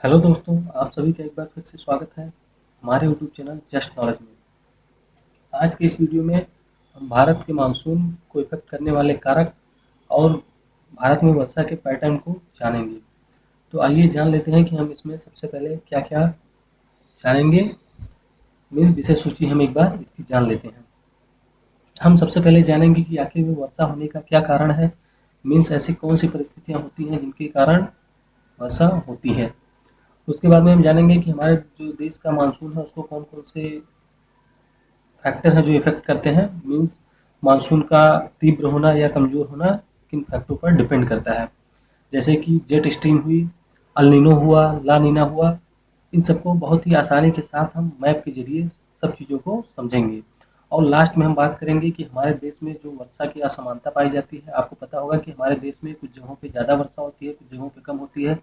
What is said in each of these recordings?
Hello दोस्तों, आप सभी का एक बार फिर से स्वागत है हमारे यूट्यूब चैनल जस्ट नॉलेज में। आज के इस वीडियो में हम भारत के मानसून को इफेक्ट करने वाले कारक और भारत में वर्षा के पैटर्न को जानेंगे। तो आइए जान लेते हैं कि हम इसमें सबसे पहले क्या क्या जानेंगे। मीन्स विषय सूची हम एक बार इसकी जान लेते हैं। हम सबसे पहले जानेंगे कि आखिर में वर्षा होने का क्या कारण है। मीन्स ऐसी कौन सी परिस्थितियाँ होती हैं जिनके कारण वर्षा होती है। उसके बाद में हम जानेंगे कि हमारे जो देश का मानसून है उसको कौन कौन से फैक्टर हैं जो इफेक्ट करते हैं। मीन्स मानसून का तीव्र होना या कमज़ोर होना किन फैक्टरों पर डिपेंड करता है, जैसे कि जेट स्ट्रीम हुई, अल नीनो हुआ, ला नीना हुआ। इन सबको बहुत ही आसानी के साथ हम मैप के जरिए सब चीज़ों को समझेंगे। और लास्ट में हम बात करेंगे कि हमारे देश में जो वर्षा की असमानता पाई जाती है। आपको पता होगा कि हमारे देश में कुछ जगहों पे ज़्यादा वर्षा होती है, कुछ जगहों पे कम होती है।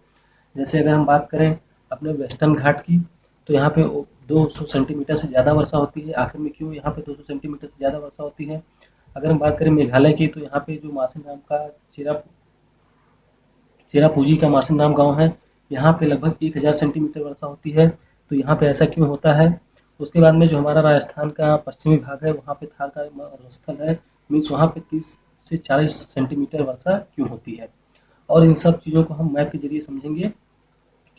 जैसे अगर हम बात करें अपने वेस्टर्न घाट की, तो यहाँ पे 200 सेंटीमीटर से ज़्यादा वर्षा होती है। आखिर में क्यों यहाँ पे 200 सेंटीमीटर से ज़्यादा वर्षा होती है? अगर हम बात करें मेघालय की, तो यहाँ पे जो मासिन नाम का चेरापूंजी का मासिन नाम गाँव है, यहाँ पे लगभग 1000 सेंटीमीटर वर्षा होती है। तो यहाँ पे ऐसा क्यों होता है? उसके बाद में जो हमारा राजस्थान का पश्चिमी भाग है, वहाँ पे थार का स्थल है। मीन्स वहाँ पे 30 से 40 सेंटीमीटर वर्षा क्यों होती है? और इन सब चीज़ों को हम मैप के जरिए समझेंगे,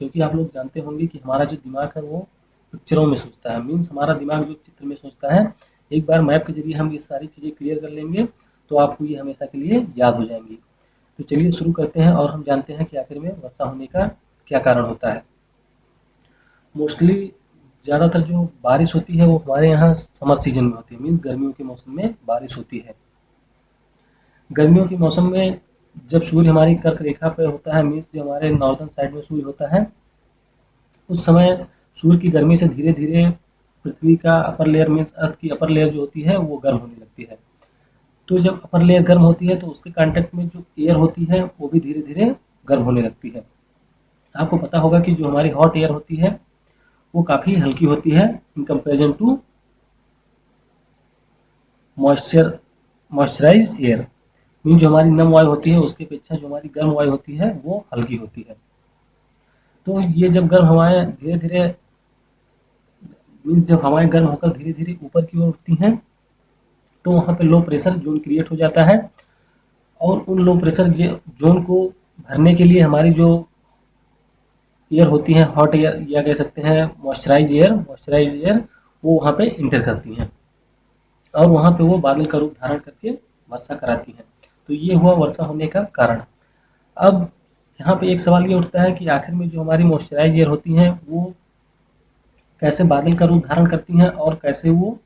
क्योंकि आप लोग जानते होंगे कि हमारा जो दिमाग है वो पिक्चरों में सोचता है। मीन्स हमारा दिमाग जो चित्र में सोचता है, एक बार मैप के जरिए हम ये सारी चीज़ें क्लियर कर लेंगे तो आपको ये हमेशा के लिए याद हो जाएंगी। तो चलिए शुरू करते हैं और हम जानते हैं कि आखिर में वर्षा होने का क्या कारण होता है। मोस्टली ज़्यादातर जो बारिश होती है वो हमारे यहाँ समर सीजन में होती है। मीन्स गर्मियों के मौसम में बारिश होती है। गर्मियों के मौसम में जब सूर्य हमारी कर्क रेखा पे होता है, मीन्स जो हमारे नॉर्दर्न साइड में सूर्य होता है, उस समय सूर्य की गर्मी से धीरे धीरे पृथ्वी का अपर लेयर मीन्स अर्थ की अपर लेयर जो होती है वो गर्म होने लगती है। तो जब अपर लेयर गर्म होती है तो उसके कांटेक्ट में जो एयर होती है वो भी धीरे धीरे गर्म होने लगती है। आपको पता होगा कि जो हमारी हॉट एयर होती है वो काफ़ी हल्की होती है in comparison to moisturise air. Mean जो हमारी नम वायु होती है उसकी अपेक्षा जो हमारी गर्म वायु होती है वो हल्की होती है। तो ये जब गर्म हवाएं धीरे धीरे मीन्स जब हवाएं गर्म होकर धीरे धीरे ऊपर की ओर उठती हैं तो वहाँ पे लो प्रेशर जोन क्रिएट हो जाता है। और उन लो प्रेशर जोन को भरने के लिए हमारी जो एयर होती है, हॉट एयर या कह सकते हैं मॉइस्चराइज एयर वो वहाँ पे इंटर करती हैं और वहाँ पे वो बादल का रूप धारण करके वर्षा कराती हैं। तो ये हुआ वर्षा होने का कारण। अब यहाँ पे एक सवाल ये उठता है कि आखिर में जो हमारी मॉइस्चराइज एयर होती हैं वो कैसे बादल का रूप धारण करती हैं और कैसे वो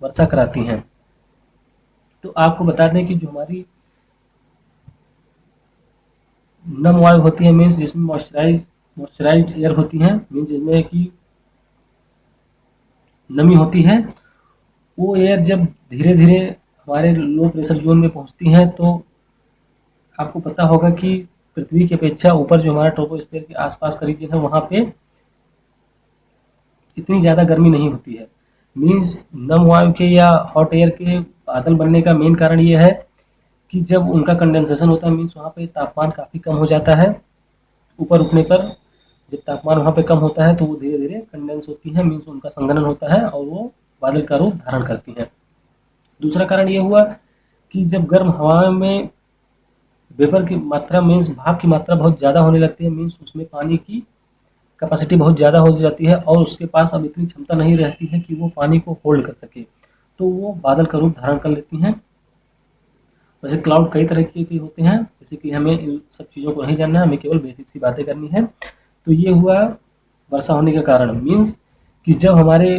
वर्षा कराती हैं। तो आपको बता दें कि जो हमारी नम वायु होती है, मीन्स जिसमें मॉइस्चराइज एयर होती है, मीन्स जिसमें कि नमी होती है, वो एयर जब धीरे धीरे हमारे लो प्रेशर जोन में पहुंचती हैं तो आपको पता होगा कि पृथ्वी की अपेक्षा ऊपर जो हमारा ट्रोपोस्फीयर के आसपास का रीजन है वहाँ पे इतनी ज़्यादा गर्मी नहीं होती है। मीन्स नम वायु के या हॉट एयर के बादल बनने का मेन कारण ये है कि जब उनका कंडेंसेशन होता है, मीन्स वहाँ पे तापमान काफ़ी कम हो जाता है। ऊपर उठने पर जब तापमान वहाँ पे कम होता है तो वो धीरे धीरे कंडेंस होती है, मीन्स उनका संघनन होता है और वो बादल का रूप धारण करती हैं। दूसरा कारण ये हुआ कि जब गर्म हवा में वेपर की मात्रा मीन्स भाप की मात्रा बहुत ज़्यादा होने लगती है, मीन्स उसमें पानी की कैपेसिटी बहुत ज़्यादा हो जाती है और उसके पास अब इतनी क्षमता नहीं रहती है कि वो पानी को होल्ड कर सके, तो वो बादल का रूप धारण कर लेती हैं। वैसे क्लाउड कई तरह के होते हैं, जैसे कि हमें इन सब चीज़ों को नहीं जानना है, हमें केवल बेसिक सी बातें करनी है। तो ये हुआ वर्षा होने का कारण। मीन्स कि जब हमारे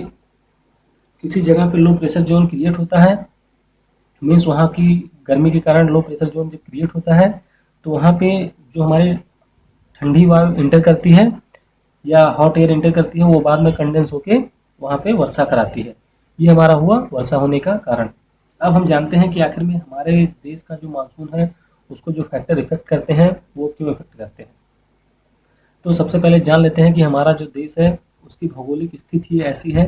किसी जगह पे लो प्रेशर जोन क्रिएट होता है, मीन्स वहाँ की गर्मी के कारण लो प्रेशर जोन जब क्रिएट होता है तो वहाँ पे जो हमारी ठंडी वायु इंटर करती है या हॉट एयर इंटर करती है वो बाद में कंडेंस होके वहाँ पे वर्षा कराती है। ये हमारा हुआ वर्षा होने का कारण। अब हम जानते हैं कि आखिर में हमारे देश का जो मानसून है उसको जो फैक्टर इफेक्ट करते हैं वो क्यों इफेक्ट करते हैं। तो सबसे पहले जान लेते हैं कि हमारा जो देश है उसकी भौगोलिक स्थिति ऐसी है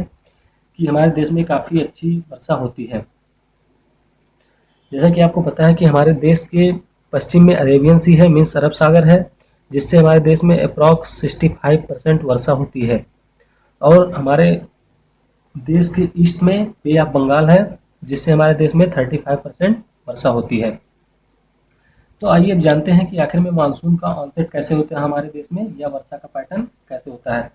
कि हमारे देश में काफ़ी अच्छी वर्षा होती है। जैसा कि आपको पता है कि हमारे देश के पश्चिम में अरेबियन सी है, मीन्स अरब सागर है। जिससे हमारे देश में अप्रॉक्स 65% वर्षा होती है। और हमारे देश के ईस्ट में बे ऑफ बंगाल है, जिससे हमारे देश में 35% वर्षा होती है। तो आइए अब जानते हैं कि आखिर में मानसून का ऑनसेट कैसे होता है हमारे देश में, या वर्षा का पैटर्न कैसे होता है।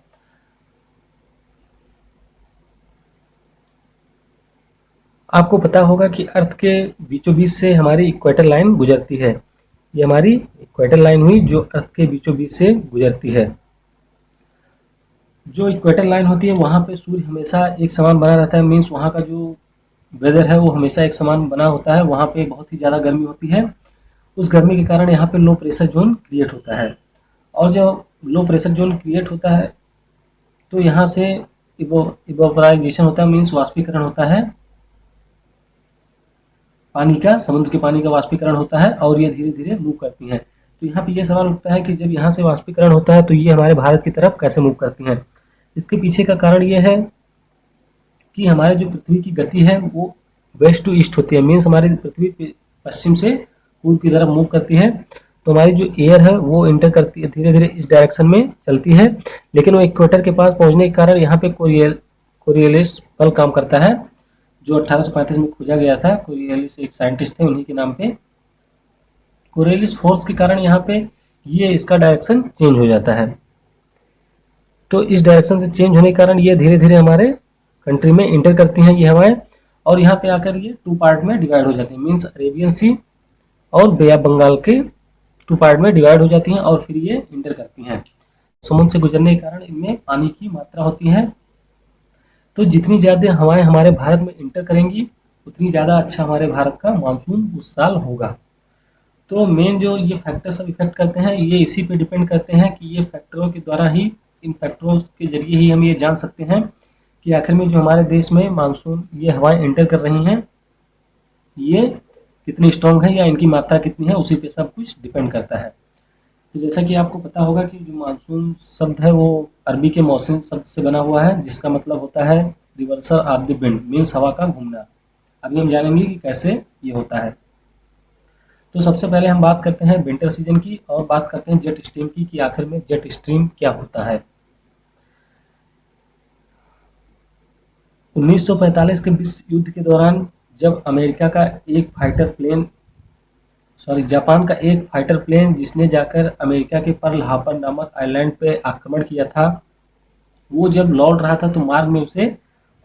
आपको पता होगा कि अर्थ के बीचों बीच से हमारी इक्वेटर लाइन गुजरती है। ये हमारी इक्वेटर लाइन हुई जो अर्थ के बीचों बीच से गुजरती है। जो इक्वेटर लाइन होती है वहाँ पे सूर्य हमेशा एक समान बना रहता है, मीन्स वहाँ का जो वेदर है वो हमेशा एक समान बना होता है। वहाँ पे बहुत ही ज़्यादा गर्मी होती है, उस गर्मी के कारण यहाँ पे लो प्रेशर जोन क्रिएट होता है। और जब लो प्रेशर जोन क्रिएट होता है तो यहाँ से इवोपराइजेशन होता है, मीन्स वाष्पीकरण होता है पानी का, समुद्र के पानी का वाष्पीकरण होता है और ये धीरे धीरे मूव करती हैं। तो यहाँ पे ये सवाल उठता है कि जब यहाँ से वाष्पीकरण होता है तो ये हमारे भारत की तरफ कैसे मूव करती हैं। इसके पीछे का कारण ये है कि हमारे जो पृथ्वी की गति है वो वेस्ट टू ईस्ट होती है, मीन्स हमारी पृथ्वी पश्चिम से पूर्व की तरफ मूव करती है। तो हमारी जो एयर है वो इंटर करती है, धीरे धीरे इस डायरेक्शन में चलती है, लेकिन वो इक्वेटर के पास पहुंचने के कारण यहाँ पे कोरियलिस बल काम करता है, जो 1835 में खोजा गया था। कोरियलिस एक साइंटिस्ट थे, उन्हीं के नाम पे। कोरियलिस फोर्स के कारण यहाँ पे ये इसका डायरेक्शन चेंज हो जाता है। तो इस डायरेक्शन से चेंज होने के कारण ये धीरे धीरे हमारे कंट्री में इंटर करती हैं ये हवाएं, और यहाँ पे आकर ये टू पार्ट में डिवाइड हो जाती है, मीन्स अरेबियन सी और बे ऑफ बंगाल के टू पार्ट में डिवाइड हो जाती हैं और फिर ये इंटर करती हैं। समुद्र से गुजरने के कारण इनमें पानी की मात्रा होती है। तो जितनी ज़्यादा हवाएं हमारे भारत में इंटर करेंगी उतनी ज़्यादा अच्छा हमारे भारत का मानसून उस साल होगा। तो मेन जो ये फैक्टर्स सब इफेक्ट करते हैं ये इसी पे डिपेंड करते हैं कि ये फैक्टरों के द्वारा ही, इन फैक्टरों के जरिए ही हम ये जान सकते हैं कि आखिर में जो हमारे देश में मानसून ये हवाएं एंटर कर रही हैं ये कितनी स्ट्रॉन्ग है या इनकी मात्रा कितनी है, उसी पे सब कुछ डिपेंड करता है। तो जैसा कि आपको पता होगा कि जो मानसून शब्द है वो अरबी के मौसम शब्द से बना हुआ है, जिसका मतलब होता है reversal of the wind, means हवा का घूमना। अभी हम जानेंगे कि कैसे ये होता है। तो सबसे पहले हम बात करते हैं विंटर सीजन की और बात करते हैं जेट स्ट्रीम की, कि आखिर में जेट स्ट्रीम क्या होता है। 1945 के विश्व युद्ध के दौरान जब जापान का एक फाइटर प्लेन जिसने जाकर अमेरिका के पर्ल हार्बर नामक आइलैंड पे आक्रमण किया था, वो जब लौट रहा था तो मार्ग में उसे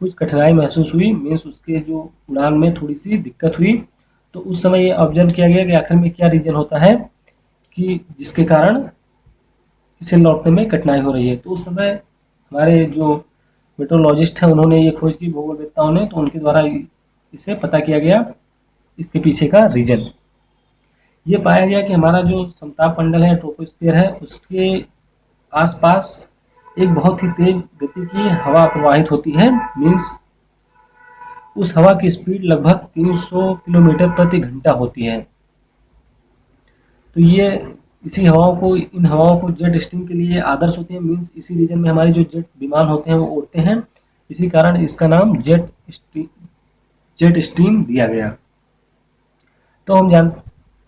कुछ कठिनाई महसूस हुई, मीन्स उसके जो उड़ान में थोड़ी सी दिक्कत हुई। तो उस समय ये ऑब्जर्व किया गया कि आखिर में क्या रीजन होता है कि जिसके कारण इसे लौटने में कठिनाई हो रही है। तो उस समय हमारे जो मेट्रोलॉजिस्ट हैं उन्होंने ये खोज की, भूगोलवेत्ताओं ने, तो उनके द्वारा इसे पता किया गया इसके पीछे का रीजन। ये पाया गया कि हमारा जो समताप मंडल है, ट्रोपोस्फीयर है, उसके आसपास एक बहुत ही तेज गति की हवा प्रवाहित होती है, मीन्स उस हवा की स्पीड लगभग 300 किलोमीटर प्रति घंटा होती है। तो ये इन हवाओं को जेट स्ट्रीम के लिए आदर्श होती है, मीन्स इसी रीजन में हमारे जो जेट विमान होते हैं वो उड़ते हैं, इसी कारण इसका नाम जेट स्ट्रीम दिया गया।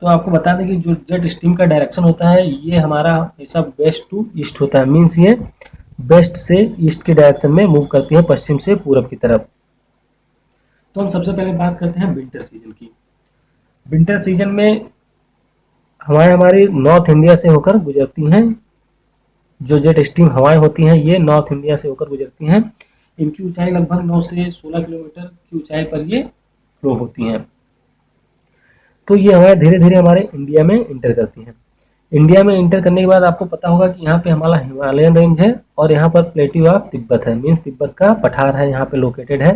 तो आपको बता दें कि जो जेट स्ट्रीम का डायरेक्शन होता है ये हमारा हमेशा वेस्ट टू ईस्ट होता है, मीन्स ये वेस्ट से ईस्ट के डायरेक्शन में मूव करती है, पश्चिम से पूरब की तरफ। तो हम सबसे पहले बात करते हैं विंटर सीजन की। विंटर सीजन में हवाएं हमारी नॉर्थ इंडिया से होकर गुजरती हैं। जो जेट स्ट्रीम हवाएं होती हैं ये नॉर्थ इंडिया से होकर गुजरती हैं। इनकी ऊंचाई लगभग 9 से 16 किलोमीटर की ऊंचाई पर ये फ्लो होती हैं। तो ये हवाएं धीरे धीरे हमारे इंडिया में इंटर करती हैं। इंडिया में इंटर करने के बाद आपको पता होगा कि यहाँ पे हमारा हिमालयन रेंज है और यहाँ पर प्लेट्यू ऑफ तिब्बत है, मीन्स तिब्बत का पठार है यहाँ पे लोकेटेड है।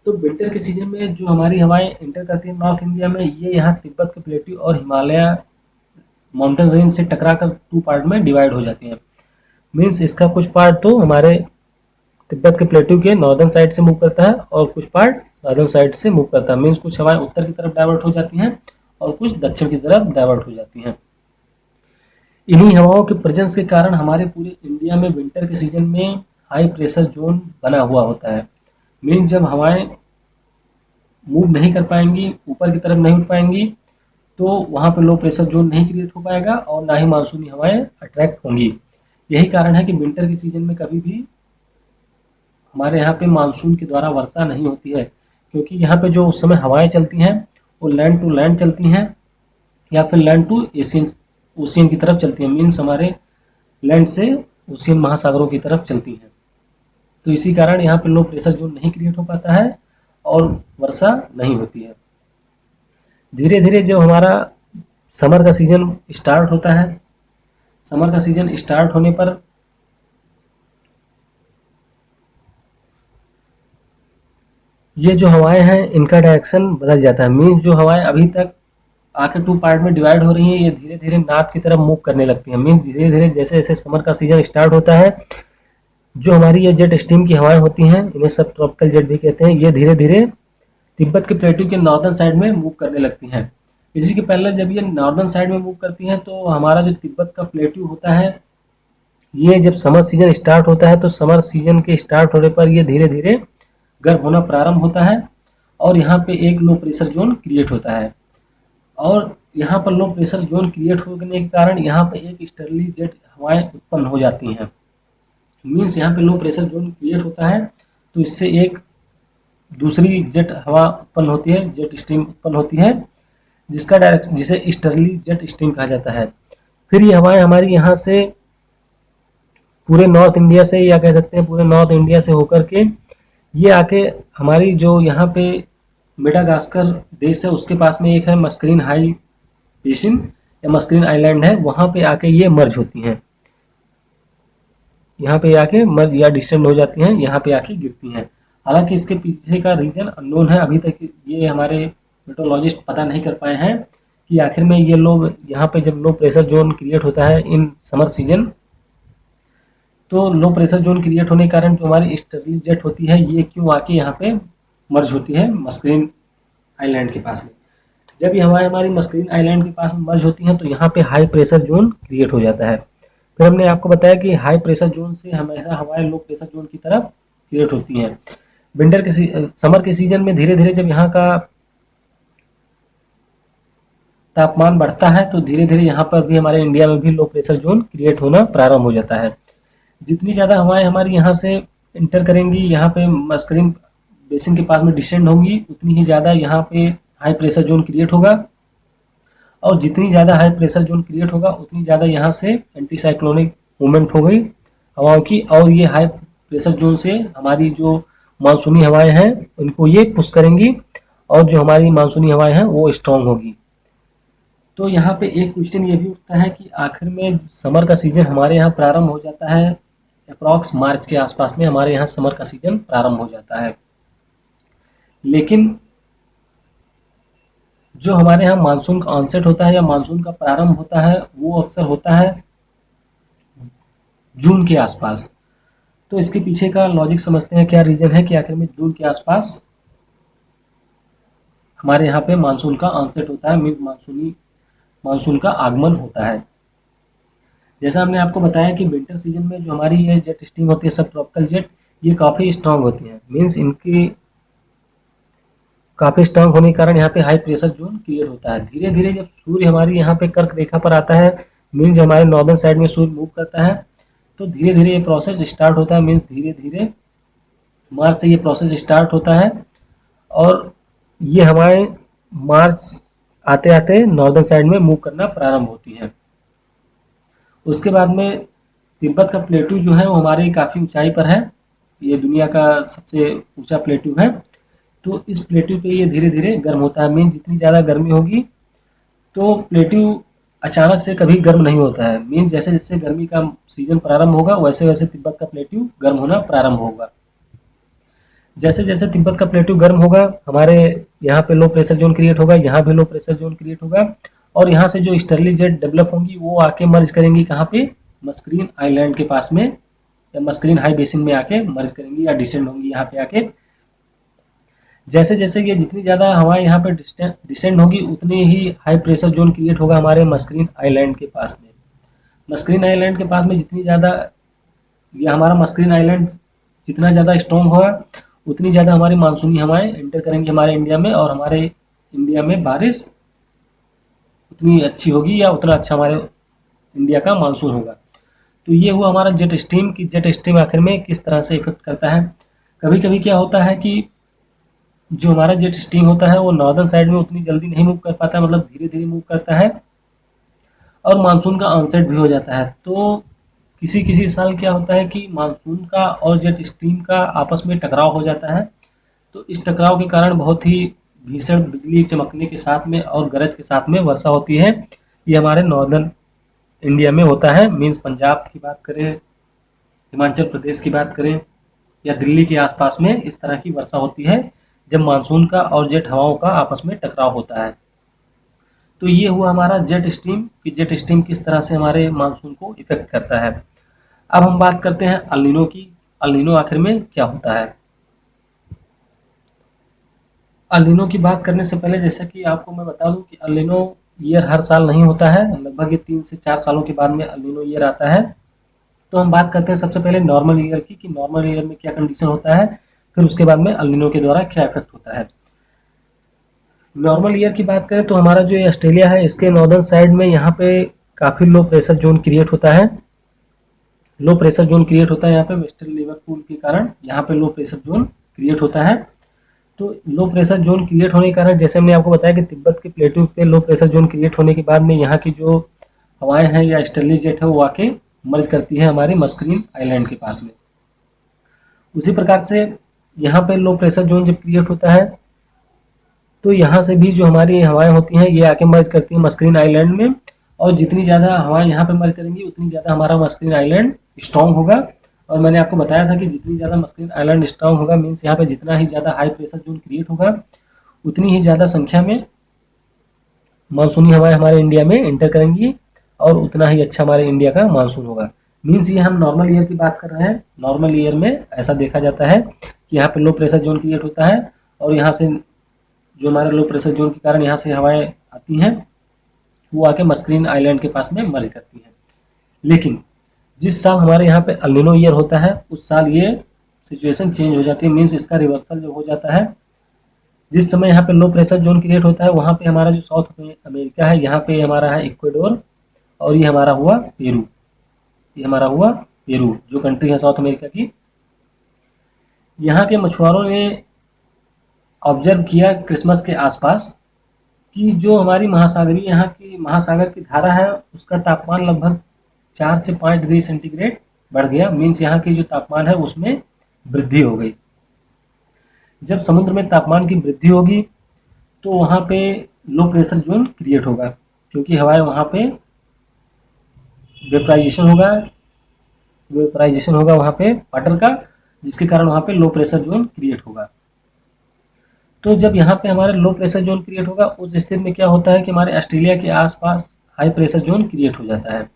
तो विंटर के सीजन में जो हमारी हवाएं इंटर करती हैं नॉर्थ इंडिया में, ये यहाँ तिब्बत के प्लेट्यू और हिमालय माउंटेन रेंज से टकराकर 2 पार्ट में डिवाइड हो जाती हैं। मीन्स इसका कुछ पार्ट तो हमारे तिब्बत के प्लेट्यू के नॉर्दर्न साइड से मूव करता है और कुछ पार्ट साउदर्न साइड से मूव करता है। मीन्स कुछ हवाएं उत्तर की तरफ डाइवर्ट हो जाती हैं और कुछ दक्षिण की तरफ डाइवर्ट हो जाती हैं। इन्हीं हवाओं के प्रेजेंस के कारण हमारे पूरे इंडिया में विंटर के सीजन में हाई प्रेशर जोन बना हुआ होता है। मीन्स जब हवाएं मूव नहीं कर पाएंगी, ऊपर की तरफ नहीं उठ पाएंगी, तो वहाँ पे लो प्रेशर जोन नहीं क्रिएट हो पाएगा और ना ही मानसूनी हवाएं अट्रैक्ट होंगी। यही कारण है कि विंटर के सीजन में कभी भी हमारे यहाँ पे मानसून के द्वारा वर्षा नहीं होती है, क्योंकि यहाँ पे जो उस समय हवाएं चलती हैं वो लैंड टू लैंड चलती हैं या फिर लैंड टू एशियन ओशियन की तरफ चलती हैं, मीन्स हमारे लैंड से ओशियन महासागरों की तरफ चलती हैं। तो इसी कारण यहाँ पे लो प्रेशर जोन नहीं क्रिएट हो पाता है और वर्षा नहीं होती है। धीरे धीरे जब हमारा समर का सीजन स्टार्ट होता है, समर का सीजन स्टार्ट होने पर ये जो हवाएं हैं इनका डायरेक्शन बदल जाता है, मीन्स जो हवाएं अभी तक आके टू पार्ट में डिवाइड हो रही हैं ये धीरे धीरे नॉर्थ की तरफ मूव करने लगती हैं। मीन्स धीरे धीरे जैसे जैसे समर का सीजन स्टार्ट होता है, जो हमारी ये जेट स्ट्रीम की हवाएं होती हैं, इन्हें सब ट्रॉपिकल जेट भी कहते हैं, ये धीरे धीरे तिब्बत के प्लेटू के नॉर्दर्न साइड में मूव करने लगती हैं। इसी के पहले जब ये नॉर्दर्न साइड में मूव करती हैं तो हमारा जो तिब्बत का प्लेटू होता है, ये जब समर सीजन स्टार्ट होता है तो समर सीजन के स्टार्ट होने पर ये धीरे धीरे गर्म होना प्रारंभ होता है और यहाँ पे एक लो प्रेशर जोन क्रिएट होता है। और यहाँ पर लो प्रेशर जोन क्रिएट होने के कारण यहाँ पे एक ईस्टर्ली जेट हवाएं उत्पन्न हो जाती हैं। मीन्स यहाँ पे लो प्रेशर जोन क्रिएट होता है तो इससे एक दूसरी जेट हवा उत्पन्न होती है, जेट स्ट्रीम उत्पन्न होती है, जिसका डायरेक्शन जिसे ईस्टर्ली जेट स्ट्रीम कहा जाता है। फिर ये हवाएं हमारी यहाँ से पूरे नॉर्थ इंडिया से, या कह सकते हैं पूरे नॉर्थ इंडिया से होकर के ये आके हमारी जो यहाँ पे मेडागास्कर देश है उसके पास में एक है मस्करीन हाई बेसिन या मस्करीन आइलैंड है, वहाँ पे आके ये मर्ज होती हैं, यहाँ पे आके मर्ज या डिस्टेंड हो जाती हैं, यहाँ पे आके गिरती हैं। हालांकि इसके पीछे का रीजन अननोन है, अभी तक ये हमारे मेट्रोलॉजिस्ट पता नहीं कर पाए हैं कि आखिर में ये लो यहाँ पे जब लो प्रेशर जोन क्रिएट होता है इन समर सीजन, तो लो प्रेशर जोन क्रिएट होने के कारण जो हमारी ईस्टर्ली जेट होती है ये क्यों आके यहाँ पे मर्ज होती है मस्करीन आइलैंड के पास में। जब ये हमारी मस्करीन आइलैंड के पास में मर्ज होती हैं तो यहाँ पे हाई प्रेशर जोन क्रिएट हो जाता है। फिर हमने आपको बताया कि हाई प्रेशर जोन से हमेशा हवाएं लो प्रेशर जोन की तरफ क्रिएट होती हैं। विंटर के समर के सीजन में धीरे धीरे जब यहाँ का तापमान बढ़ता है तो धीरे धीरे यहाँ पर भी हमारे इंडिया में भी लो प्रेशर जोन क्रिएट होना प्रारंभ हो जाता है। जितनी ज़्यादा हवाएं हमारी यहाँ से इंटर करेंगी, यहाँ पे मस्करीन बेसिन के पास में डिसेंड होंगी, उतनी ही ज़्यादा यहाँ पे हाई प्रेशर जोन क्रिएट होगा और जितनी ज़्यादा हाई प्रेशर जोन क्रिएट होगा उतनी ज़्यादा यहाँ से एंटी साइक्लोनिक मूवमेंट हो गई हवाओं की और ये हाई प्रेशर जोन से हमारी जो मानसूनी हवाएं हैं उनको ये पुश करेंगी और जो हमारी मानसूनी हवाएं हैं वो स्ट्रॉन्ग होगी। तो यहाँ पे एक क्वेश्चन ये भी उठता है कि आखिर में समर का सीजन हमारे यहाँ प्रारंभ हो जाता है, अप्रॉक्स मार्च के आसपास में हमारे यहाँ समर का सीजन प्रारंभ हो जाता है, लेकिन जो हमारे यहाँ मानसून का ऑनसेट होता है या मानसून का प्रारंभ होता है वो अक्सर होता है जून के आसपास। तो इसके पीछे का लॉजिक समझते हैं, क्या रीजन है कि आखिर में जून के आसपास हमारे यहाँ पे मानसून का ऑनसेट होता है, मीन्स मानसून का आगमन होता है। जैसा हमने आपको बताया कि विंटर सीजन में जो हमारी ये जेट स्ट्रीम होती है सब ट्रॉपिकल जेट, ये काफ़ी स्ट्रांग होती है, मीन्स इनकी काफ़ी स्ट्रांग होने के कारण यहाँ पे हाई प्रेशर जोन क्रिएट होता है। धीरे धीरे जब सूर्य हमारी यहाँ पे कर्क रेखा पर आता है, मीन्स हमारे नॉर्दर्न साइड में सूर्य मूव करता है, तो धीरे धीरे ये प्रोसेस स्टार्ट होता है, मीन्स धीरे धीरे मार्च से ये प्रोसेस स्टार्ट होता है और ये हमारे मार्च आते आते नॉर्दर्न साइड में मूव करना प्रारंभ होती है। उसके बाद में तिब्बत का प्लेटू जो है वो हमारे काफ़ी ऊंचाई पर है, ये दुनिया का सबसे ऊंचा प्लेटू है। तो इस प्लेटू पे ये धीरे धीरे गर्म होता है, मीन्स जितनी ज़्यादा गर्मी होगी तो प्लेटू अचानक से कभी गर्म नहीं होता है, मीन्स जैसे जैसे गर्मी का सीजन प्रारंभ होगा वैसे वैसे तिब्बत का प्लेटू गर्म होना प्रारंभ होगा। जैसे जैसे तिब्बत का प्लेटू गर्म होगा हमारे यहाँ पे लो प्रेशर जोन क्रिएट होगा, यहाँ भी लो प्रेशर जोन क्रिएट होगा और यहाँ से जो ईस्टर्ली जेट डेवलप होंगी वो आके मर्ज करेंगी कहाँ पे, मस्करीन आइलैंड के पास में या मस्करीन हाई बेसिन में आके मर्ज करेंगी या डिसेंड होंगी यहाँ पे आके। जैसे जैसे ये जितनी ज़्यादा हवाएं यहाँ पे डिसेंड होगी उतनी ही हाई प्रेशर जोन क्रिएट होगा हमारे मस्करीन आइलैंड के पास में। मस्करीन आइलैंड के पास में जितनी ज़्यादा ये हमारा मस्करीन आइलैंड जितना ज़्यादा स्ट्रॉन्ग होगा उतनी ज़्यादा हमारी मानसूनी हवाएं एंटर करेंगी हमारे इंडिया में और हमारे इंडिया में बारिश उतनी अच्छी होगी या उतना अच्छा हमारे इंडिया का मानसून होगा। तो ये हुआ हमारा जेट स्ट्रीम कि जेट स्ट्रीम आखिर में किस तरह से इफेक्ट करता है। कभी कभी क्या होता है कि जो हमारा जेट स्ट्रीम होता है वो नॉर्दर्न साइड में उतनी जल्दी नहीं मूव कर पाता, मतलब धीरे धीरे मूव करता है और मानसून का ऑनसेट भी हो जाता है। तो किसी किसी साल क्या होता है कि मानसून का और जेट स्ट्रीम का आपस में टकराव हो जाता है। तो इस टकराव के कारण बहुत ही भीषण बिजली चमकने के साथ में और गरज के साथ में वर्षा होती है। ये हमारे नॉर्दर्न इंडिया में होता है, मीन्स पंजाब की बात करें, हिमाचल प्रदेश की बात करें या दिल्ली के आसपास में इस तरह की वर्षा होती है जब मानसून का और जेट हवाओं का आपस में टकराव होता है। तो ये हुआ हमारा जेट स्ट्रीम कि जेट स्ट्रीम किस तरह से हमारे मानसून को इफेक्ट करता है। अब हम बात करते हैं अल नीनो की। अल नीनो आखिर में क्या होता है। अल नीनो की बात करने से पहले जैसा कि आपको मैं बता दूं कि अल नीनो ईयर हर साल नहीं होता है, लगभग ये 3 से 4 सालों के बाद में अल नीनो ईयर आता है। तो हम बात करते हैं सबसे पहले नॉर्मल ईयर की कि नॉर्मल ईयर में क्या कंडीशन होता है, फिर उसके बाद में अल नीनो के द्वारा क्या इफेक्ट होता है। नॉर्मल ईयर की बात करें तो हमारा जो ये ऑस्ट्रेलिया है इसके नॉर्दर्न साइड में यहाँ पे काफ़ी लो प्रेशर जोन क्रिएट होता है। लो प्रेशर जोन क्रिएट होता है यहाँ पे वेस्टर्न लिवरपूल के कारण यहाँ पे लो प्रेशर जोन क्रिएट होता है। तो लो प्रेशर जोन क्रिएट होने के कारण जैसे हमने आपको बताया कि तिब्बत के प्लेटू पे लो प्रेशर जोन क्रिएट होने के बाद में यहाँ की जो हवाएं हैं या ईस्टर्ली जेट है वो आके मर्ज करती है हमारे मस्करीन आइलैंड के पास में। उसी प्रकार से यहाँ पे लो प्रेशर जोन जब क्रिएट होता है तो यहाँ से भी जो हमारी हवाएं होती हैं ये आके मर्ज करती हैं मस्करीन आइलैंड में, और जितनी ज़्यादा हवाएं यहाँ पे मर्ज करेंगी उतनी ज़्यादा हमारा मस्करीन आइलैंड स्ट्रॉन्ग होगा। और मैंने आपको बताया था कि जितनी ज़्यादा मस्करीन आइलैंड स्ट्रॉन्ग होगा मीन्स यहाँ पे जितना ही ज़्यादा हाई प्रेशर जोन क्रिएट होगा उतनी ही ज़्यादा संख्या में मानसूनी हवाएं हमारे इंडिया में एंटर करेंगी और उतना ही अच्छा हमारे इंडिया का मानसून होगा। मीन्स ये हम नॉर्मल ईयर की बात कर रहे हैं। नॉर्मल ईयर में ऐसा देखा जाता है कि यहाँ पे लो प्रेशर जोन क्रिएट होता है और यहाँ से जो हमारे लो प्रेशर जोन के कारण यहाँ से हवाएं आती हैं वो आके मस्करीन आइलैंड के पास में मर्ज करती हैं। लेकिन जिस साल हमारे यहाँ पे अल नीनो ईयर होता है उस साल ये सिचुएशन चेंज हो जाती है, मीन्स इसका रिवर्सल जब हो जाता है। जिस समय यहाँ पे लो प्रेशर जोन क्रिएट होता है वहाँ पे हमारा जो साउथ अमेरिका है यहाँ पे हमारा है इक्वेडोर और ये हमारा हुआ पेरू। ये हमारा हुआ पेरू जो कंट्री है साउथ अमेरिका की। यहाँ के मछुआरों ने ऑब्जर्व किया क्रिसमस के आसपास कि जो हमारी महासागरीय यहाँ की महासागर की धारा है उसका तापमान लगभग 4 से 5 डिग्री सेंटीग्रेड बढ़ गया। मीन्स यहाँ की जो तापमान है उसमें वृद्धि हो गई। जब समुद्र में तापमान की वृद्धि होगी तो वहाँ पे लो प्रेशर जोन क्रिएट होगा क्योंकि हवाएं वहाँ पे वेपराइजेशन होगा वहाँ पे वाटर का, जिसके कारण वहाँ पे लो प्रेशर जोन क्रिएट होगा। तो जब यहाँ पे हमारे लो प्रेशर जोन क्रिएट होगा उस स्थिति में क्या होता है कि हमारे ऑस्ट्रेलिया के आसपास हाई प्रेशर जोन क्रिएट हो जाता है।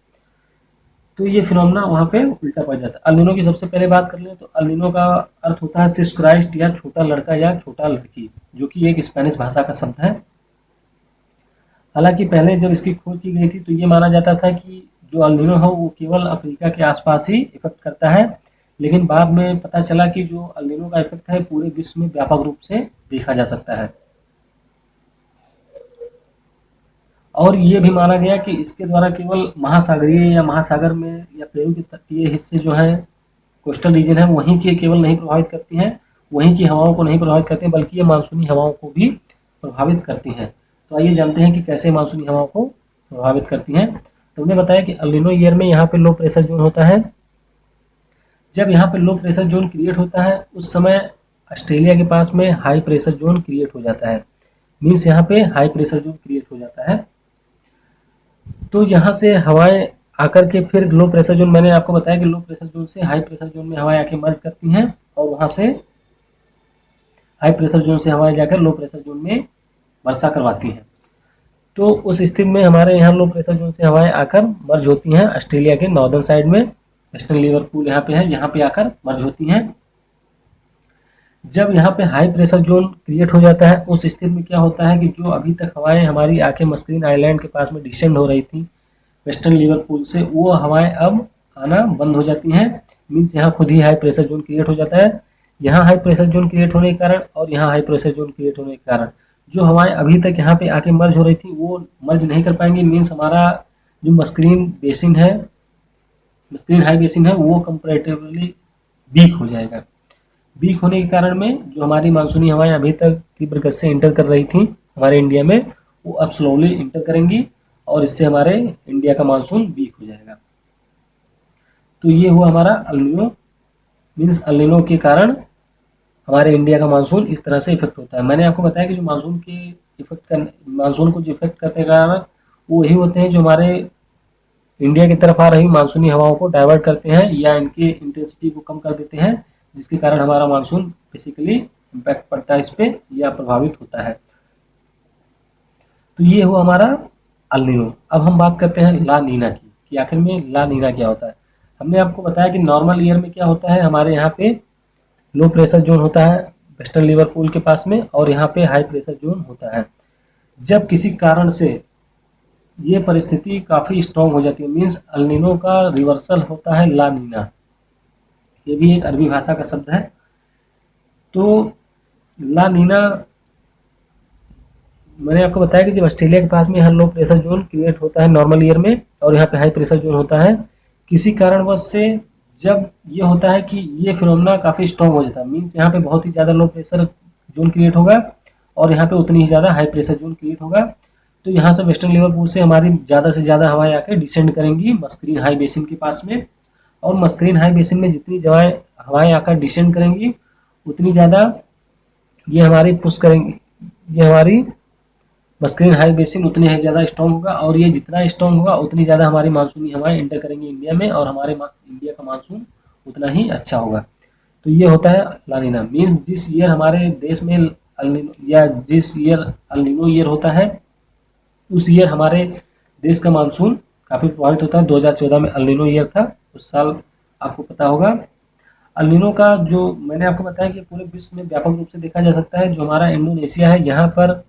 तो ये फिनोमेना वहाँ पे उल्टा पड़ जाता है। अल नीनो की सबसे पहले बात कर लें तो अल नीनो का अर्थ होता है सिस क्राइस्ट या छोटा लड़का या छोटा लड़की, जो कि एक स्पेनिश भाषा का शब्द है। हालांकि पहले जब इसकी खोज की गई थी तो ये माना जाता था कि जो अल नीनो है वो केवल अफ्रीका के आसपास ही इफेक्ट करता है, लेकिन बाद में पता चला कि जो अल नीनो का इफेक्ट है पूरे विश्व में व्यापक रूप से देखा जा सकता है। और ये भी माना गया कि इसके द्वारा केवल महासागरीय या महासागर में या पेरू के तटीय हिस्से जो हैं कोस्टल रीजन है वहीं के केवल नहीं प्रभावित करती हैं, वहीं की हवाओं को नहीं प्रभावित करती हैं, बल्कि ये मानसूनी हवाओं को भी प्रभावित करती हैं। तो आइए जानते हैं कि कैसे मानसूनी हवाओं को प्रभावित करती हैं। तो हमने बताया कि अल नीनो ईयर में यहाँ पे लो प्रेशर जोन होता है। जब यहाँ पे लो प्रेशर जोन क्रिएट होता है उस समय ऑस्ट्रेलिया के पास में हाई प्रेशर जोन क्रिएट हो जाता है। मीन्स यहाँ पे हाई प्रेशर जोन क्रिएट हो जाता है। तो यहाँ से हवाएं आकर के फिर लो प्रेशर जोन, मैंने आपको बताया कि लो प्रेशर जोन से हाई प्रेशर जोन में हवाएं आके मर्ज करती हैं और वहाँ से हाई प्रेशर जोन से हवाएं जाकर लो प्रेशर जोन में वर्षा करवाती हैं। तो उस स्थिति में हमारे यहाँ लो प्रेशर जोन से हवाएं आकर मर्ज होती हैं ऑस्ट्रेलिया के नॉर्दर्न साइड में, वेस्टर्न लिवरपूल यहाँ पे है, यहाँ पे आकर मर्ज होती हैं। जब यहाँ पे हाई प्रेशर जोन क्रिएट हो जाता है उस स्थिति में क्या होता है कि जो अभी तक हवाएं हमारी आके मस्करीन आइलैंड के पास में डिसेंड हो रही थी वेस्टर्न लिवरपूल से, वो हवाएं अब आना बंद हो जाती हैं। मीन्स यहाँ खुद ही हाई प्रेशर जोन क्रिएट हो जाता है। यहाँ हाई प्रेशर जोन क्रिएट होने के कारण और यहाँ हाई प्रेशर जोन क्रिएट होने के कारण जो हवाएं अभी तक यहाँ पे आके मर्ज हो रही थी वो मर्ज नहीं कर पाएंगे, मीन्स हमारा जो मस्क्रीन हाई बेसिन है वो कंपैरेटिवली वीक हो जाएगा। वीक होने के कारण में जो हमारी मानसूनी हवाएं अभी तक तीव्र गति से इंटर कर रही थी हमारे इंडिया में, वो अब स्लोली इंटर करेंगी और इससे हमारे इंडिया का मानसून वीक हो जाएगा। तो ये हुआ हमारा अल्निनो, मीन्स अल्निनो के कारण हमारे इंडिया का मानसून इस तरह से इफेक्ट होता है। मैंने आपको बताया कि जो मानसून को जो इफेक्ट करने का कारण वो वही होते हैं जो हमारे इंडिया की तरफ आ रही मानसूनी हवाओं को डाइवर्ट करते हैं या इनकी इंटेंसिटी को कम कर देते हैं, जिसके कारण हमारा मानसून बेसिकली इम्पैक्ट पड़ता है इस पे या प्रभावित होता है। तो ये हुआ हमारा अल्निनो। अब हम बात करते हैं ला नीना की, कि आखिर में ला नीना क्या होता है। हमने आपको बताया कि नॉर्मल ईयर में क्या होता है, हमारे यहाँ पे लो प्रेशर जोन होता है वेस्टर्न लिवरपूल के पास में, और यहाँ पे हाई प्रेशर जोन होता है। जब किसी कारण से ये परिस्थिति काफ़ी स्ट्रांग हो जाती है, मीन्स अल्निनो का रिवर्सल होता है ला नीना। ये भी एक अरबी भाषा का शब्द है। तो ला नीना मैंने आपको बताया कि जब ऑस्ट्रेलिया के पास में यहाँ लो प्रेशर जोन क्रिएट होता है नॉर्मल ईयर में, और यहाँ पे हाई प्रेशर जोन होता है, किसी कारणवश से जब ये होता है कि ये फिनोमेना काफ़ी स्ट्रॉन्ग हो जाता है, मीन्स यहाँ पे बहुत ही ज़्यादा लो प्रेशर जोन क्रिएट होगा और यहाँ पे उतनी ही ज़्यादा हाई प्रेशर जोन क्रिएट होगा। तो यहाँ से वेस्टर्न लिवरपूल से हमारी ज़्यादा से ज़्यादा हवाएं आकर डिसेंड करेंगी मस्क्रीन हाई बेसिन के पास में, और मस्क्रीन हाई बेसिन में जितनी हवाएं आकर डिसेंड करेंगी उतनी ज़्यादा ये हमारी पुश करेंगी, ये हमारी मस्क्रीन हाई बेसिन उतनी ही ज़्यादा स्ट्रॉन्ग होगा, और ये जितना स्ट्रॉन्ग होगा उतनी ज़्यादा हमारी मानसूनी हवाएं एंटर करेंगी इंडिया में, और हमारे इंडिया का मानसून उतना ही अच्छा होगा। तो ये होता है लानीना, मीन्स जिस ईयर हमारे देश में या जिस ईयर अल्निनो ईयर होता है उस ईयर हमारे देश का मानसून काफ़ी प्रभावित होता है। 2014 में अल्निनो ईयर था, उस साल आपको पता होगा। अल्निनो का जो मैंने आपको बताया कि पूरे विश्व में व्यापक रूप से देखा जा सकता है। जो हमारा इंडोनेशिया है, यहाँ पर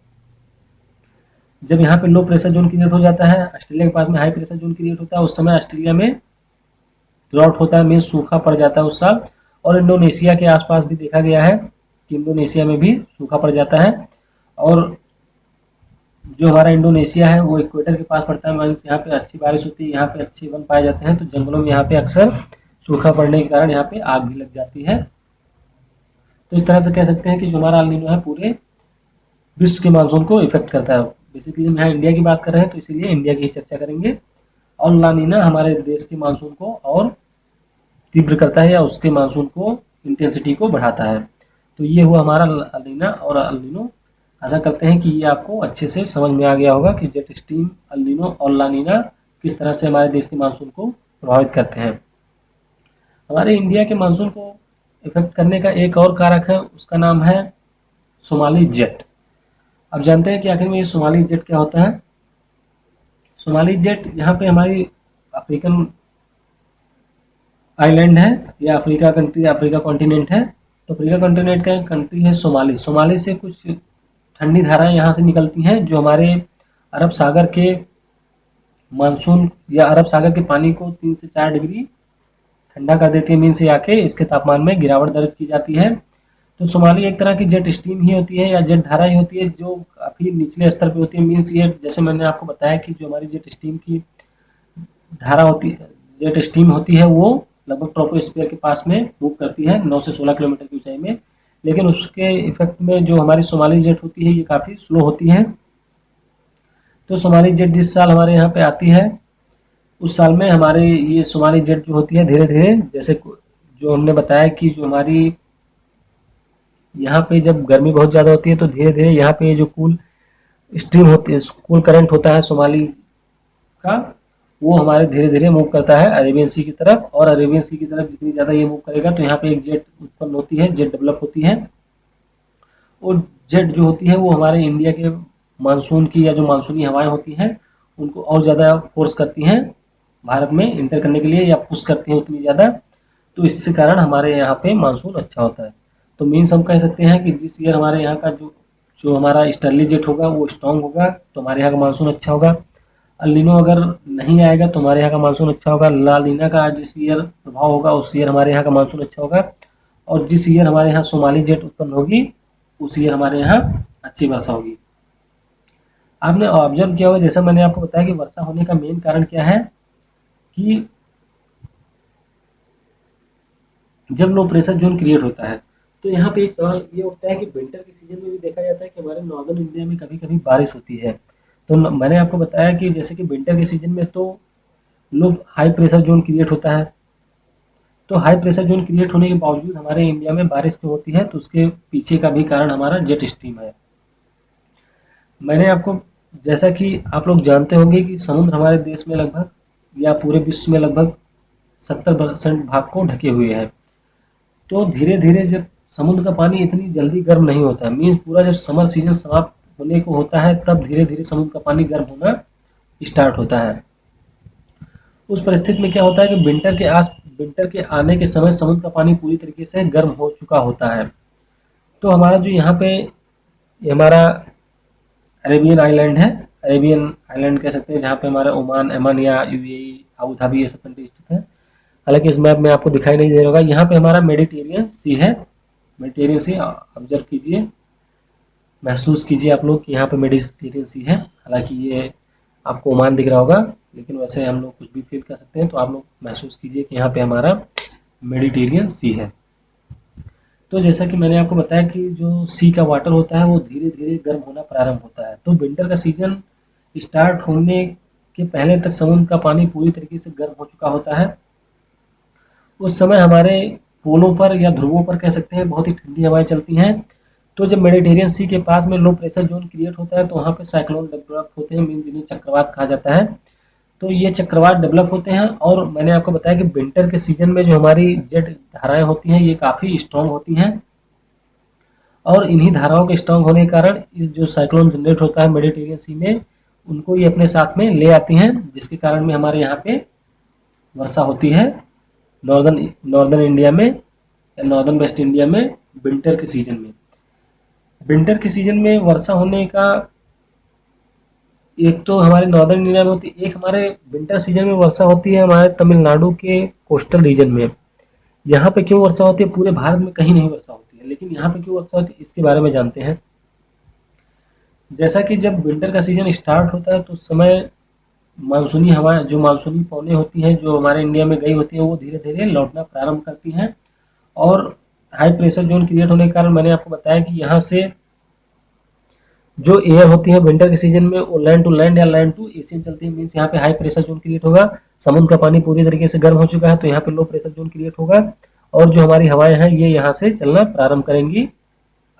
जब यहाँ पे लो प्रेशर जोन क्रिएट हो जाता है, ऑस्ट्रेलिया के पास में हाई प्रेशर जोन क्रिएट होता है, उस समय ऑस्ट्रेलिया में ड्राउट होता है, मीन्स सूखा पड़ जाता है उस साल। और इंडोनेशिया के आसपास भी देखा गया है कि इंडोनेशिया में भी सूखा पड़ जाता है। और जो हमारा इंडोनेशिया है वो इक्वेटर के पास पड़ता है, मीन्स यहाँ पे अच्छी बारिश होती है, यहाँ पे अच्छे वन पाए जाते हैं, तो जंगलों में यहाँ पे अक्सर सूखा पड़ने के कारण यहाँ पे आग भी लग जाती है। तो इस तरह से कह सकते हैं कि जो हमारा अल नीनो है पूरे विश्व के मानसून को इफेक्ट करता है। बेसिकली हम यहाँ इंडिया की बात कर रहे हैं तो इसीलिए इंडिया की ही चर्चा करेंगे। और ला नीना हमारे देश के मानसून को और तीव्र करता है या उसके मानसून को इंटेंसिटी को बढ़ाता है। तो ये हुआ हमारा अल नीना और अल नीनो। आशा करते हैं कि ये आपको अच्छे से समझ में आ गया होगा कि जेट स्ट्रीम, अल नीनो और ला नीना किस तरह से हमारे देश के मानसून को प्रभावित करते हैं। हमारे इंडिया के मानसून को इफेक्ट करने का एक और कारक है, उसका नाम है सोमाली जेट। अब जानते हैं कि आखिर में ये सोमाली जेट क्या होता है। सोमाली जेट यहाँ पे हमारी अफ्रीकन आइलैंड है या अफ्रीका कंट्री, अफ्रीका कॉन्टिनेंट है। तो अफ्रीका कॉन्टिनेंट का एक कंट्री है सोमाली। सोमाली से कुछ ठंडी धाराएं यहाँ से निकलती हैं जो हमारे अरब सागर के मानसून या अरब सागर के पानी को 3 से 4 डिग्री ठंडा कर देती है, मीन से आके इसके तापमान में गिरावट दर्ज की जाती है। तो सोमाली एक तरह की जेट स्ट्रीम ही होती है या जेट धारा ही होती है जो काफ़ी निचले स्तर पे होती है। मीन्स ये जैसे मैंने आपको बताया कि जो हमारी जेट स्ट्रीम की धारा होती है, जेट स्ट्रीम होती है, वो लगभग ट्रोपोस्फीयर के पास में मूव करती है 9 से 16 किलोमीटर की ऊंचाई में। लेकिन उसके इफेक्ट में जो हमारी सोमाली जेट होती है ये काफ़ी स्लो होती है। तो सोमाली जेट जिस साल हमारे यहाँ पे आती है उस साल में हमारे ये सोमाली जेट जो होती है धीरे धीरे, जैसे जो हमने बताया कि जो हमारी यहाँ पे जब गर्मी बहुत ज़्यादा होती है तो धीरे धीरे यहाँ पे जो कूल स्ट्रीम होती है, कूल करंट होता है सोमाली का, वो हमारे धीरे धीरे मूव करता है अरेबियन सी की तरफ। और अरेबियन सी की तरफ जितनी ज़्यादा ये मूव करेगा तो यहाँ पे एक जेट उत्पन्न होती है, जेट डेवलप होती है। और जेट जो होती है वो हमारे इंडिया के मानसून की या जो मानसूनी हवाएं होती हैं उनको और ज़्यादा फोर्स करती हैं भारत में इंटर करने के लिए या पुश करती हैं उतनी ज़्यादा। तो इससे कारण हमारे यहाँ पे मानसून अच्छा होता है। तो मीन्स हम कह सकते हैं कि जिस ईयर हमारे यहाँ का जो हमारा ईस्टर्ली जेट होगा वो स्ट्रॉन्ग होगा तो हमारे यहाँ का मानसून अच्छा होगा। अल नीनो अगर नहीं आएगा तो हमारे यहाँ का मानसून अच्छा होगा। ला नीना का जिस ईयर प्रभाव होगा उस ईयर हमारे यहाँ का मानसून अच्छा होगा। और जिस ईयर हमारे यहाँ सोमाली जेट उत्पन्न होगी उस ईयर हमारे यहाँ अच्छी वर्षा होगी। आपने ऑब्जर्व किया होगा, जैसा मैंने आपको बताया कि वर्षा होने का मेन कारण क्या है कि जब लो प्रेशर जोन क्रिएट होता है। तो यहाँ पे एक सवाल ये उठता है कि विंटर के सीजन में भी देखा जाता है कि हमारे नॉर्दर्न इंडिया में कभी कभी बारिश होती है। तो मैंने आपको बताया कि जैसे कि विंटर के सीजन में तो लो हाई प्रेशर जोन क्रिएट होता है। तो हाई प्रेशर जोन क्रिएट होने के बावजूद हमारे इंडिया में बारिश क्यों होती है, तो उसके पीछे का भी कारण हमारा जेट स्ट्रीम है। मैंने आपको, जैसा कि आप लोग जानते होंगे कि समुद्र हमारे देश में लगभग या पूरे विश्व में लगभग 70% भाग को ढके हुए हैं। तो धीरे धीरे जब समुद्र का पानी इतनी जल्दी गर्म नहीं होता, मीन्स पूरा जब समर सीजन समाप्त होने को होता है तब धीरे धीरे समुद्र का पानी गर्म होना स्टार्ट होता है। उस परिस्थिति में क्या होता है कि विंटर के आने के समय समुद्र का पानी पूरी तरीके से गर्म हो चुका होता है। तो हमारा जो यहाँ पे ये हमारा अरेबियन आइलैंड है, अरेबियन आइलैंड कह सकते हैं, जहाँ पे हमारा ओमान, एमन या यूएई, अबू धाबी ये सब कंट्री स्थित है। हालांकि इस मैप में आपको दिखाई नहीं दे रहा होगा, यहाँ पे हमारा मेडिटेरियन सी है। मेडिटेरियन सी ऑब्जर्व कीजिए, महसूस कीजिए आप लोग कि यहाँ पे मेडिटेरियन सी है। हालांकि ये आपको ओमान दिख रहा होगा, लेकिन वैसे हम लोग कुछ भी फील कर सकते हैं। तो आप लोग महसूस कीजिए कि यहाँ पे हमारा मेडिटेरियन सी है। तो जैसा कि मैंने आपको बताया कि जो सी का वाटर होता है वो धीरे धीरे गर्म होना प्रारंभ होता है। तो विंटर का सीजन स्टार्ट होने के पहले तक समुद्र का पानी पूरी तरीके से गर्म हो चुका होता है। उस समय हमारे पोलों पर या ध्रुवों पर कह सकते हैं बहुत ही ठंडी हवाएं चलती हैं। तो जब मेडिटेरियन सी के पास में लो प्रेशर जोन क्रिएट होता है तो वहाँ पे साइक्लोन डेवलप होते हैं, मीन जिन्हें चक्रवात कहा जाता है। तो ये चक्रवात डेवलप होते हैं, और मैंने आपको बताया कि विंटर के सीजन में जो हमारी जेट धाराएं होती हैं ये काफ़ी स्ट्रॉन्ग होती हैं, और इन्हीं धाराओं के स्ट्रॉन्ग होने के कारण इस जो साइक्लोन जनरेट होता है मेडिटेरियन सी में, उनको ये अपने साथ में ले आती हैं, जिसके कारण में हमारे यहाँ पे वर्षा होती है नॉर्दर्न इंडिया में या नॉर्दर्न वेस्ट इंडिया में विंटर के सीजन में। विंटर के सीजन में वर्षा होने का एक तो हमारे नॉर्दर्न इंडिया में होती है, एक हमारे विंटर सीजन में वर्षा होती है हमारे तमिलनाडु के कोस्टल रीजन में। यहाँ पे क्यों वर्षा होती है, पूरे भारत में कहीं नहीं वर्षा होती है, लेकिन यहाँ पे क्यों वर्षा होती है इसके बारे में जानते हैं। जैसा कि जब विंटर का सीजन स्टार्ट होता है तो उस समय मानसूनी हवा, जो मानसूनी पवनें होती हैं जो हमारे इंडिया में गई होती हैं, वो धीरे धीरे लौटना प्रारंभ करती हैं। और हाई प्रेशर जोन क्रिएट होने के कारण मैंने आपको बताया कि यहाँ से जो एयर होती है विंटर के सीजन में वो लैंड टू लैंड या लैंड टू एशियन चलती है। मीन्स यहाँ पे हाई प्रेशर जोन क्रिएट होगा, समुद्र का पानी पूरी तरीके से गर्म हो चुका है तो यहाँ पे लो प्रेशर जोन क्रिएट होगा, और जो हमारी हवाएं हैं ये यहाँ से चलना प्रारंभ करेंगी।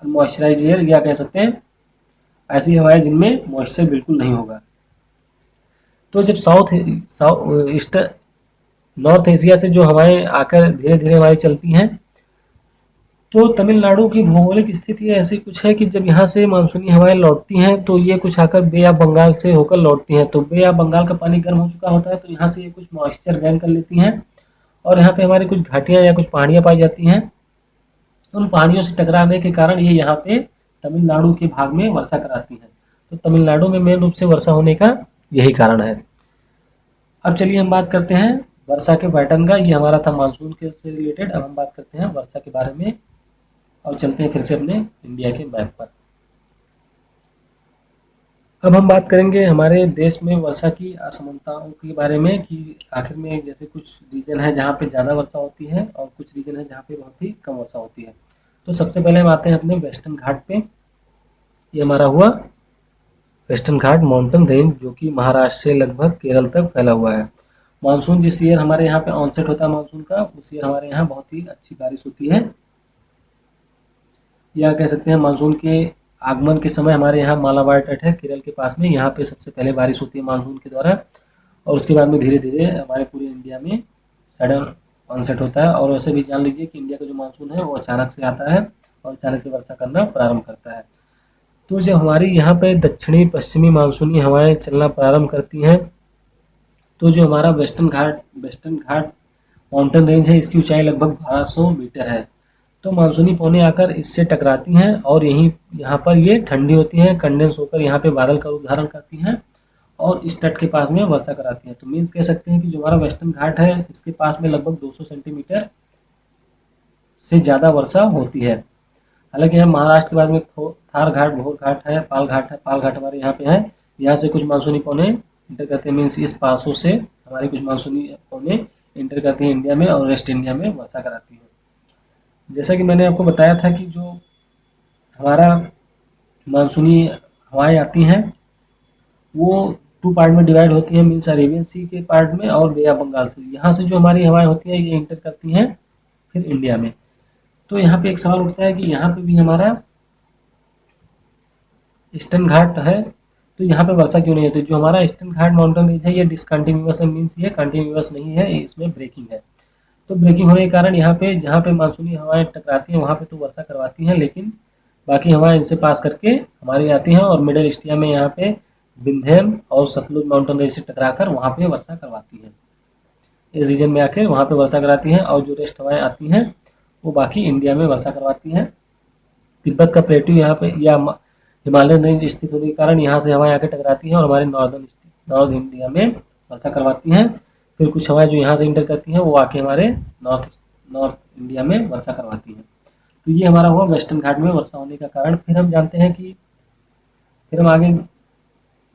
मॉइस्चराइज एयर या कह सकते हैं ऐसी हवाएं जिनमें मॉइस्चर बिल्कुल नहीं होगा। तो जब साउथ ईस्ट नॉर्थ एशिया से जो हवाएं आकर धीरे धीरे हवाएं चलती हैं, तो तमिलनाडु की भौगोलिक स्थिति ऐसी कुछ है कि जब यहाँ से मानसूनी हवाएं लौटती हैं तो ये कुछ आकर बे ऑफ बंगाल से होकर लौटती हैं। तो बे ऑफ बंगाल का पानी गर्म हो चुका होता है तो यहाँ से ये कुछ मॉइस्चर गैन कर लेती हैं, और यहाँ पे हमारी कुछ घाटियाँ या कुछ पहाड़ियाँ पाई जाती हैं। उन पहाड़ियों से टकराने के कारण ये यहाँ पे तमिलनाडु के भाग में वर्षा कराती हैं। तो तमिलनाडु में मेन रूप से वर्षा होने का यही कारण है। अब चलिए हम बात करते हैं वर्षा के पैटर्न का। ये हमारा था मानसून के से रिलेटेड। अब हम बात करते हैं वर्षा के बारे में और चलते हैं फिर से अपने इंडिया के मैप पर। अब हम बात करेंगे हमारे देश में वर्षा की असमानताओं के बारे में कि आखिर में जैसे कुछ रीजन है जहाँ पे ज़्यादा वर्षा होती है और कुछ रीजन है जहाँ पे बहुत ही कम वर्षा होती है। तो सबसे पहले हम आते हैं अपने वेस्टर्न घाट पे। ये हमारा हुआ वेस्टर्न घाट माउंटेन रेंज, जो कि महाराष्ट्र से लगभग केरल तक फैला हुआ है। मानसून जिस ईयर हमारे यहाँ पे ऑनसेट होता है मानसून का, उस ईयर हमारे यहाँ बहुत ही अच्छी बारिश होती है, या कह सकते हैं मानसून के आगमन के समय हमारे यहाँ मालाबार तट है केरल के पास में, यहाँ पे सबसे पहले बारिश होती है मानसून के द्वारा, और उसके बाद में धीरे धीरे हमारे पूरे इंडिया में सडन ऑनसेट होता है। और वैसे भी जान लीजिए कि इंडिया का जो मानसून है वो अचानक से आता है और अचानक से वर्षा करना प्रारंभ करता है। तो जब हमारी यहाँ पे दक्षिणी पश्चिमी मानसूनी हवाएं चलना प्रारंभ करती हैं, तो जो हमारा वेस्टर्न घाट माउंटेन रेंज है, इसकी ऊंचाई लगभग 1200 मीटर है। तो मानसूनी पवनें आकर इससे टकराती हैं और यहाँ पर ये ठंडी होती हैं, कंडेंस होकर यहाँ पे बादल का रूप धारण करती हैं और इस तट के पास में वर्षा कराती हैं। तो मीन्स कह सकते हैं कि जो हमारा वेस्टर्न घाट है इसके पास में लगभग 200 सेंटीमीटर से ज़्यादा वर्षा होती है। हालांकि यहाँ महाराष्ट्र के बाद में थार घाट, भोर घाट है, पाल घाट है। पाल घाट हमारे यहाँ पे है, यहाँ से कुछ मानसूनी पौने इंटर करते हैं, मीन्स इस पासों से हमारी कुछ मानसूनी पौने इंटर करती हैं इंडिया में और वेस्ट इंडिया में वर्षा कराती है। जैसा कि मैंने आपको बताया था कि जो हमारा मानसूनी हवाएं आती हैं वो 2 पार्ट में डिवाइड होती हैं, मीन्स अरेबियन सी के पार्ट में और बे ऑफ बंगाल से। यहाँ से जो हमारी हवाएं होती हैं ये इंटर करती हैं फिर इंडिया में। तो यहाँ पे एक सवाल उठता है कि यहाँ पे भी हमारा ईस्टर्न घाट है तो यहाँ पे वर्षा क्यों नहीं होती। जो हमारा ईस्टर्न घाट माउंटेन रेंज है ये डिसकंटिन्यूअस है, मीन्स ये कंटिन्यूअस नहीं है, इसमें ब्रेकिंग है। तो ब्रेकिंग होने के कारण यहाँ पे जहाँ पे मानसूनी हवाएं टकराती हैं वहाँ पे तो वर्षा करवाती हैं, लेकिन बाकी हवाएं इनसे पास करके हमारी आती हैं और मिडिल ईस्टिया में यहाँ पे विंध्यन और सतलुज माउंटेन रेंज से टकराकर वहाँ पे वर्षा करवाती है। इस रीजन में आके वहाँ पे वर्षा कराती हैं और जो रेस्ट हवाएं आती हैं वो बाकी इंडिया में वर्षा करवाती हैं। तिब्बत का प्लेट्यू यहाँ पे या हिमालयन रेंज स्थित होने के कारण यहाँ से हवाएं आके टकराती हैं और हमारे नॉर्थ इंडिया में वर्षा करवाती हैं। फिर कुछ हवाएं जो यहाँ से इंटर करती हैं वो आके हमारे नॉर्थ इंडिया में वर्षा करवाती हैं। तो ये हमारा हुआ वेस्टर्न घाट में वर्षा होने का कारण। फिर हम जानते हैं कि फिर हम आगे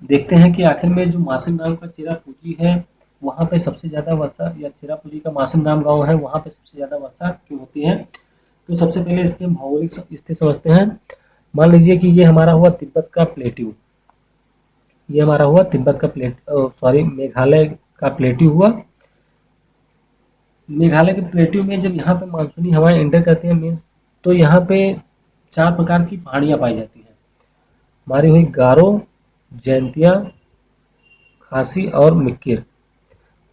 देखते हैं कि आखिर में जो मासिम नाम का चेरापूंजी है वहाँ पे सबसे ज़्यादा वर्षा, या चेरापूंजी का मासिम नाम गाँव है वहाँ पे सबसे ज़्यादा वर्षा क्यों होती है। तो सबसे पहले इसके हम भौगोलिक स्थिति समझते हैं। मान लीजिए कि ये हमारा हुआ तिब्बत का प्लेट्यू, ये हमारा हुआ तिब्बत का मेघालय का प्लेट्यू हुआ। मेघालय के प्लेट्यू में जब यहाँ पे मानसूनी हवाएं एंटर करती हैं मीन्स, तो यहाँ पे 4 प्रकार की पहाड़ियाँ पाई जाती हैं। हमारी हुई गारो, जैंतिया, खासी और मिक्किर।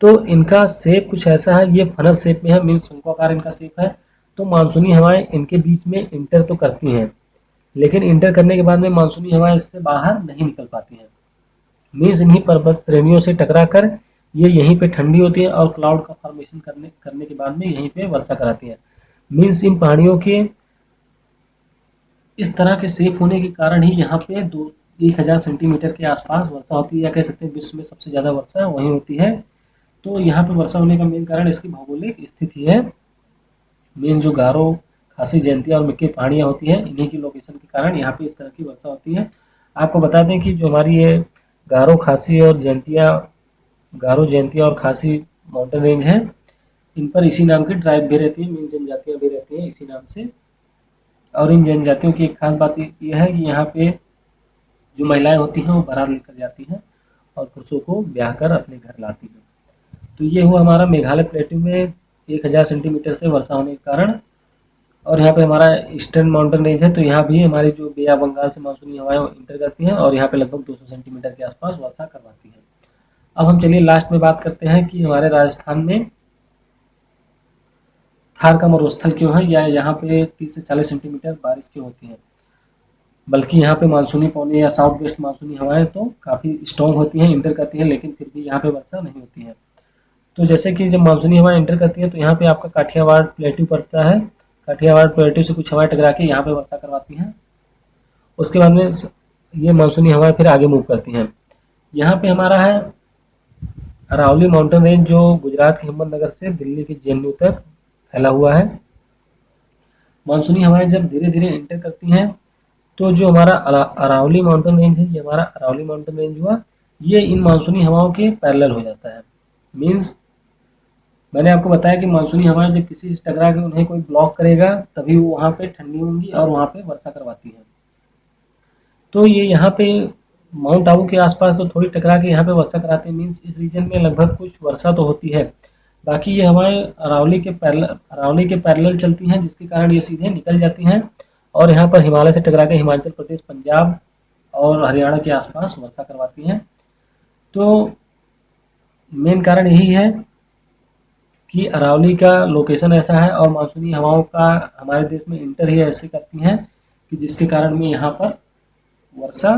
तो इनका शेप कुछ ऐसा है, ये फनल शेप में है, मीन्स शंक्वाकार इनका शेप है। तो मानसूनी हवाएं इनके बीच में इंटर तो करती हैं, लेकिन इंटर करने के बाद में मानसूनी हवाएं इससे बाहर नहीं निकल पाती हैं, मीन्स इन्हीं पर्वत श्रेणियों से टकराकर ये यहीं पे ठंडी होती है और क्लाउड का फॉर्मेशन करने के बाद में यहीं पे वर्षा कराती है। मीन्स इन पहाड़ियों के इस तरह के शेप होने के कारण ही यहाँ पे 1000 सेंटीमीटर के आसपास वर्षा होती है, या कह सकते हैं विश्व में सबसे ज़्यादा वर्षा वहीं होती है। तो यहाँ पे वर्षा होने का मेन कारण इसकी भौगोलिक स्थिति है। मेन जो गारो, खासी, जयंतिया और मिक्की पहाड़ियाँ होती हैं इन्हीं की लोकेशन के कारण यहाँ पे इस तरह की वर्षा होती है। आपको बता दें कि जो हमारी ये गारो, जयंतिया और खासी माउंटेन रेंज है इन पर इसी नाम की ट्राइब भी रहती है, मेन जनजातियाँ भी रहती हैं इसी नाम से। और इन जनजातियों की एक खास बात ये है कि यहाँ पे जो महिलाएं होती हैं वो बारात लेकर जाती हैं और पुरुषों को ब्याह कर अपने घर लाती हैं। तो ये हुआ हमारा मेघालय प्लेट्यू में 1000 सेंटीमीटर से वर्षा होने के कारण। और यहाँ पे हमारा ईस्टर्न माउंटेन रेंज है तो यहाँ भी हमारी जो बे ऑफ बंगाल से मानसूनी हवाएं इंटर करती हैं और यहाँ पे लगभग 200 सेंटीमीटर के आसपास वर्षा करवाती है। अब हम चलिए लास्ट में बात करते हैं कि हमारे राजस्थान में थार का मरुस्थल क्यों है, या यहाँ पे 30 से 40 सेंटीमीटर बारिश क्यों होती है। बल्कि यहाँ पे मानसूनी पौने या साउथ वेस्ट मानसूनी हवाएं तो काफ़ी स्ट्रॉन्ग होती हैं, इंटर करती हैं, लेकिन फिर भी यहाँ पे वर्षा नहीं होती है। तो जैसे कि जब मानसूनी हवाएं इंटर करती हैं तो यहाँ पे आपका काठियावाड़ प्लेट्यू पड़ता है। काठियावाड़ प्लेट्यू से कुछ हवाएं टकरा के यहाँ पे वर्षा करवाती हैं। उसके बाद में ये मानसूनी हवाएं फिर आगे मूव करती हैं। यहाँ पे हमारा है अरावली माउंटेन रेंज जो गुजरात के हिम्मतनगर से दिल्ली के जेएनयू तक फैला हुआ है। मानसूनी हवाएं जब धीरे धीरे इंटर करती हैं तो जो हमारा अरावली माउंटेन रेंज है, ये हमारा अरावली माउंटेन रेंज हुआ, ये इन मानसूनी हवाओं के पैरेलल हो जाता है। मीन्स मैंने आपको बताया कि मानसूनी हवाएं जब किसी से टकरा के उन्हें कोई ब्लॉक करेगा तभी वो वहाँ पे ठंडी होंगी और वहाँ पे वर्षा करवाती है। तो ये यहाँ पे माउंट आबू के आसपास तो थोड़ी टकरा के यहाँ पे वर्षा कराते हैं, मीन्स इस रीजन में लगभग कुछ वर्षा तो होती है। बाकी ये हवाएं अरावली के पैरेलल चलती हैं जिसके कारण ये सीधे निकल जाती हैं और यहाँ पर हिमालय से टकरा के हिमाचल प्रदेश, पंजाब और हरियाणा के आसपास वर्षा करवाती हैं। तो मेन कारण यही है कि अरावली का लोकेशन ऐसा है और मानसूनी हवाओं का हमारे देश में इंटर ही ऐसे करती हैं कि जिसके कारण में यहाँ पर वर्षा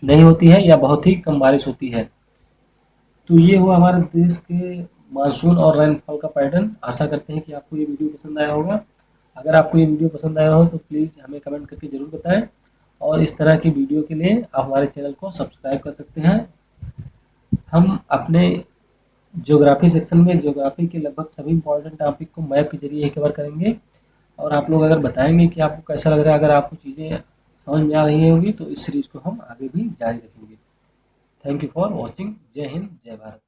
नहीं होती है या बहुत ही कम बारिश होती है। तो ये हुआ हमारे देश के मानसून और रेनफॉल का पैटर्न। आशा करते हैं कि आपको ये वीडियो पसंद आया होगा। अगर आपको ये वीडियो पसंद आया हो तो प्लीज़ हमें कमेंट करके ज़रूर बताएं और इस तरह की वीडियो के लिए आप हमारे चैनल को सब्सक्राइब कर सकते हैं। हम अपने ज्योग्राफी सेक्शन में ज्योग्राफी के लगभग सभी इंपॉर्टेंट टॉपिक को मैप के जरिए ही कवर करेंगे और आप लोग अगर बताएंगे कि आपको कैसा लग रहा है, अगर आपको चीज़ें समझ में आ रही होगी, तो इस सीरीज को हम आगे भी जारी रखेंगे। Thank you for watching. जय हिंद, जय भारत।